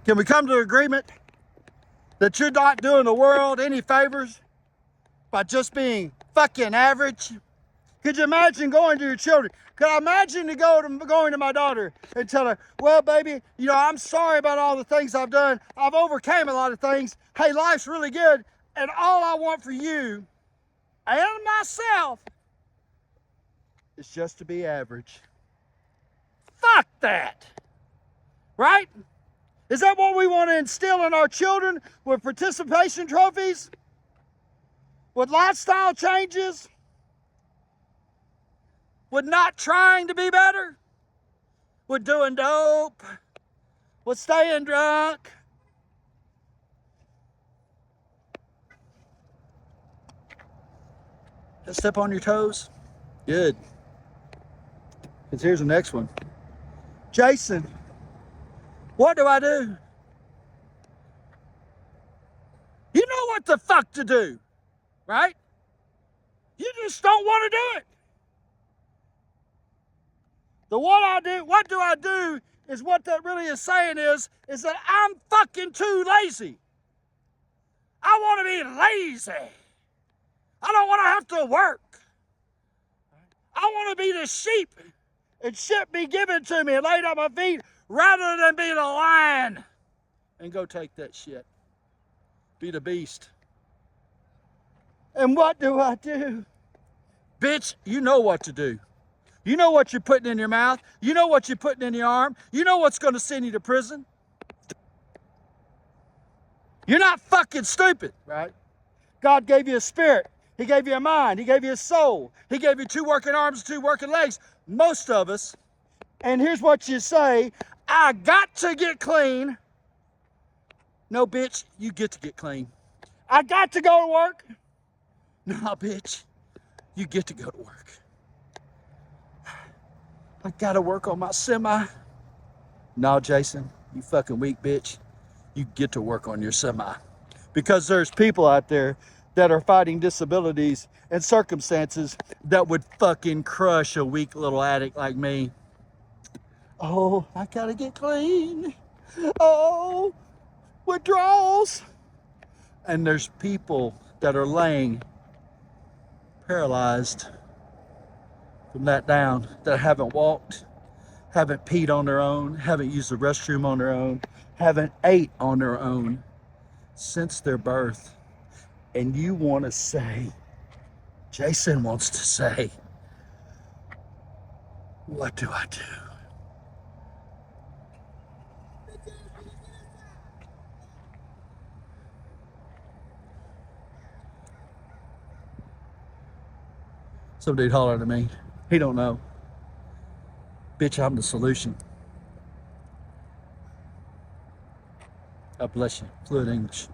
Can we come to an agreement that you're not doing the world any favors by just being fucking average? Could you imagine going to your children? Could I imagine going to my daughter and tell her, well, baby, you know, I'm sorry about all the things I've done. I've overcame a lot of things. Hey, life's really good. And all I want for you and myself is just to be average. Fuck that. Right? Is that what we want to instill in our children with participation trophies? With lifestyle changes? With not trying to be better? With doing dope? With staying drunk? Step on your toes? Good. Because here's the next one. Jason, what do I do? You know what the fuck to do, right? You just don't want to do it. What do I do is what that really is saying is that I'm fucking too lazy. I want to be lazy. I don't want to have to work. I want to be the sheep and shit be given to me and laid at my feet rather than be the lion and go take that shit. Be the beast. And what do I do? Bitch, you know what to do. You know what you're putting in your mouth. You know what you're putting in your arm. You know what's going to send you to prison. You're not fucking stupid, right? God gave you a spirit. He gave you a mind. He gave you a soul. He gave you 2 working arms, 2 working legs. Most of us. And here's what you say. I got to get clean. No, bitch, you get to get clean. I got to go to work. No, bitch, you get to go to work. I gotta work on my semi. No, Jason, you fucking weak bitch. You get to work on your semi. Because there's people out there that are fighting disabilities and circumstances that would fucking crush a weak little addict like me. Oh, I gotta get clean. Oh, withdrawals. And there's people that are laying paralyzed from that down, that haven't walked, haven't peed on their own, haven't used the restroom on their own, haven't ate on their own since their birth. And you want to say, Jason wants to say, what do I do? Some dude hollered at me. He don't know. Bitch, I'm the solution. God bless you. Fluent English.